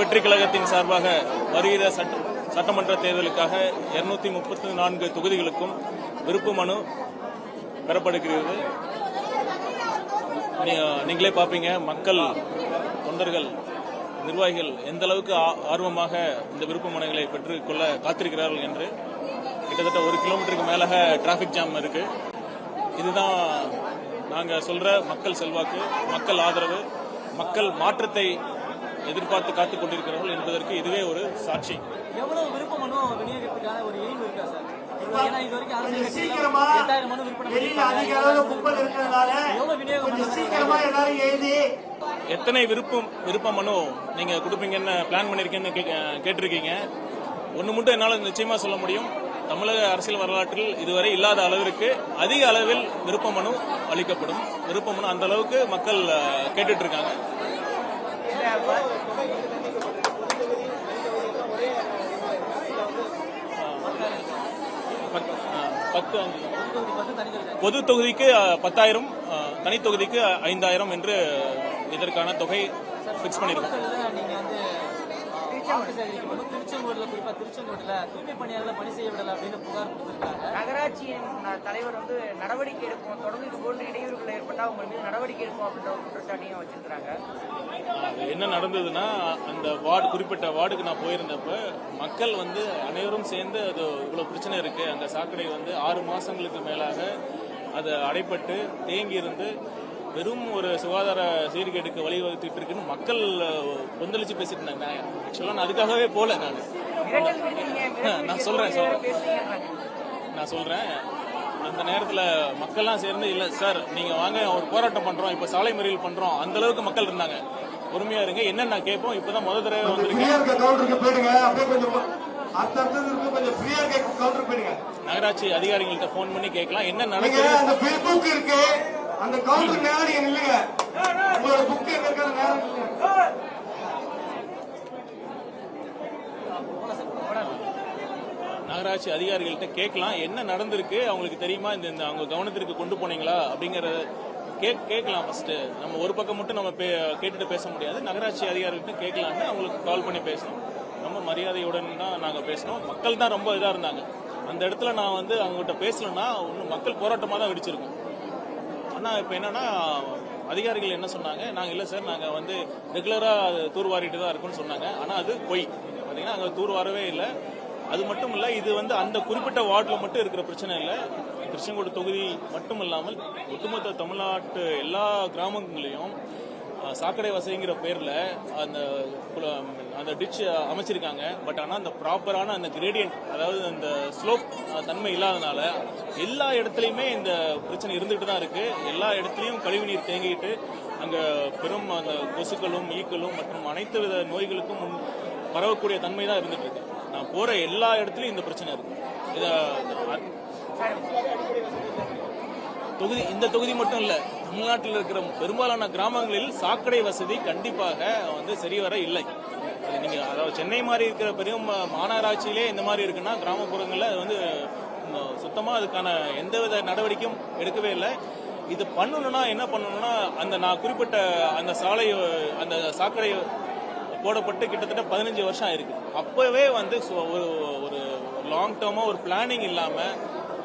வெற்றி கழகத்தின் சார்பாக வருகிற சட்டமன்ற தேர்தலுக்காக 234 தொகுதிகளுக்கும் விருப்ப மனு பெறப்படுகிறது. நீங்களே பார்ப்பீங்க, மக்கள், தொண்டர்கள், நிர்வாகிகள் எந்த அளவுக்கு ஆர்வமாக இந்த விருப்ப மனுக்களை பெற்றுக்கொள்ள காத்திருக்கிறார்கள் என்று. கிட்டத்தட்ட 1 கிலோமீட்டருக்கு மேலாக டிராபிக் ஜாம் இருக்கு. இதுதான் நாங்க சொல்ற மக்கள் செல்வாக்கு, மக்கள் ஆதரவு, மக்கள் மாற்றத்தை எதிர்பார்த்து காத்துக் கொண்டிருக்கிறார்கள் என்பதற்கு இதுவே ஒரு சாட்சி. எவ்வளவு விருப்ப மனு விநியோகத்துக்கான ஒரு எய்ம் இருக்கா சார்? எத்தனை விருப்ப மனு நீங்க கொடுப்பீங்கன்னு பிளான் பண்ணிருக்கீங்கன்னு கேட்டிருக்கீங்க. ஒண்ணு மட்டும் என்னால நிச்சயமா சொல்ல முடியும், தமிழக அரசியல் வரலாற்றில் இதுவரை இல்லாத அளவிற்கு அதிக அளவில் விருப்ப மனு அளிக்கப்படும். விருப்ப மனு அந்த அளவுக்கு மக்கள் கேட்டுட்டு இருக்காங்க. பொது தொகுதிக்கு 10,000, தனி தொகுதிக்கு 5,000 என்று இதற்கான தொகை பிக்ஸ் பண்ணிருக்கோம். திருச்செங்கோட்டுல தூய்மை பணியாளர்களை பணி செய்ய விடல அப்படின்னு புகார் கொடுத்திருக்காங்க. நகராட்சியின் தலைவர் நடவடிக்கை எடுப்போம், தொடர்ந்து இது போன்ற இடையூறுகள் ஏற்பட்டா உங்க மீது நடவடிக்கை எடுப்போம் அப்படின்ற ஒரு குற்றச்சாட்டையும் வச்சிருக்காங்க. என்ன நடந்ததுன்னா, அந்த குறிப்பிட்ட வார்டுக்கு நான் போயிருந்தப்ப மக்கள் அனைவரும் சேர்ந்து அது இவ்வளவு பிரச்சனை இருக்கு, அங்க சாக்கடை 6 மாசங்களுக்கு மேலாக அது அடைப்பட்டு தேங்கி இருந்து வெறும் ஒரு சுகாதார சீர்கேடுக்கு வழிவகுத்துட்டு இருக்குன்னு மக்கள் கொந்தளிச்சு பேசிட்டு இருந்தாங்க. ஆக்சுவலா நான் அதுக்காகவே போல நான் சொல்றேன் அந்த நேரத்துல மக்கள்லாம் சேர்ந்து, இல்ல சார் நீங்க வாங்க ஒரு போராட்டம் பண்றோம், இப்ப சாலை மறியல் பண்றோம், அந்த அளவுக்கு மக்கள் இருந்தாங்க. பொறுமையா இருங்க, என்ன நான் கேட்போம். இப்பதான் முதல் தடவை நகராட்சி அதிகாரிகள்கிட்ட போன் பண்ணி கேட்கலாம் என்ன நடக்குது. அந்த கவுண்டர் நேரம் இல்லைங்க, உங்களோட புக் இருக்கிற நேரம் நகராட்சி அதிகாரிகள்கிட்ட கேட்கலாம் என்ன நடந்திருக்கு, அவங்களுக்கு தெரியுமா, இந்த அவங்க கவனத்திற்கு கொண்டு போனீங்களா அப்படிங்கறத கேட்கலாம். ஃபர்ஸ்ட் நம்ம ஒரு பக்கம் மட்டும் நம்ம கேட்டுட்டு பேச முடியாது. நகராட்சி அதிகாரிகிட்ட கேட்கலாம்னு அவங்களுக்கு கால் பண்ணி பேசணும். ரொம்ப மரியாதையுடன் தான் நாங்க பேசணும். மக்கள் தான் ரொம்ப இதா இருந்தாங்க. அந்த இடத்துல நான் அவங்ககிட்ட பேசலன்னா ஒன்னும் மக்கள் போராட்டமா தான் வெடிச்சிருக்கும். ஆனா இப்ப என்னன்னா, அதிகாரிகள் என்ன சொன்னாங்க, நாங்க இல்ல சார் நாங்க ரெகுலரா தூர்வாரிட்டு தான் இருக்குன்னு சொன்னாங்க. ஆனா அது பொய். பாத்தீங்கன்னா அங்க தூர்வாரவே இல்லை. அது மட்டும் இல்ல, இது அந்த குறிப்பிட்ட வார்டுல மட்டும் இருக்கிற பிரச்சனை இல்ல. திருச்செங்கோடு தொகுதி மட்டும் இல்லாமல் ஒட்டுமொத்த தமிழ்நாட்டு எல்லா கிராமங்களையும் சாக்கடை வசதிங்கிற பேர்ல அந்த டிச் அமைச்சிருக்காங்க. பட் ஆனா அந்த ப்ராப்பரான அந்த கிரேடியன்ட், அதாவது அந்த ஸ்லோப் தன்மை இல்லாதனால எல்லா இடத்துலயுமே இந்த பிரச்சனை இருந்துட்டு தான் இருக்கு. எல்லா இடத்துலயும் கழிவுநீர் தேங்கிட்டு அங்க பெரும் அந்த கொசுக்களும் ஈக்களும் மற்றும் அனைத்து வித நோய்களுக்கும் பரவக்கூடிய தன்மை தான் இருந்துட்டு இருக்கு. நான் போற எல்லா இடத்துலயும் இந்த பிரச்சனை இருக்கு. இந்த தொகுதி மட்டும் இல்ல, தமிழ்நாட்டில் இருக்கிற பெரும்பாலான கிராமங்களில் சாக்கடை வசதி கண்டிப்பாக சரிவர இல்லை. நீங்க அதாவது சென்னை மாதிரி இருக்கிற பெரிய மாநகராட்சியிலே இந்த மாதிரி இருக்குன்னா, கிராமப்புறங்கள்ல சுத்தமா அதுக்கான எந்தவித நடவடிக்கையும் எடுக்கவே இல்லை. இது பண்ணணும்னா என்ன பண்ணணும்னா, நான் குறிப்பிட்ட அந்த சாக்கடை போடப்பட்டு கிட்டத்தட்ட 15 வருஷம் ஆயிருக்கு. அப்பவே ஒரு லாங் டேர்மா ஒரு பிளானிங் இல்லாம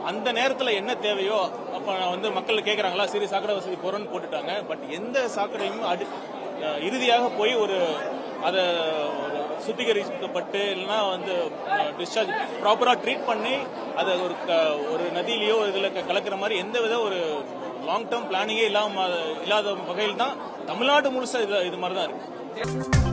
அந்த நேரத்தில் என்ன தேவையோ அப்ப மக்கள் கேட்கறாங்களா, சரி சாக்கடை வசதி போறோன்னு போட்டுட்டாங்க. பட் எந்த சாக்கடையும் இறுதியாக போய் அதை சுத்திகரிக்கப்பட்டு இல்லைன்னா டிஸ்சார்ஜ் ப்ராப்பரா ட்ரீட் பண்ணி அதை ஒரு நதியிலேயோ இதுல கலக்கிற மாதிரி எந்த வித ஒரு லாங் டேர்ம் பிளானிங்கே இல்லாத வகையில் தான் தமிழ்நாடு முழுசா இது மாதிரி தான் இருக்கு.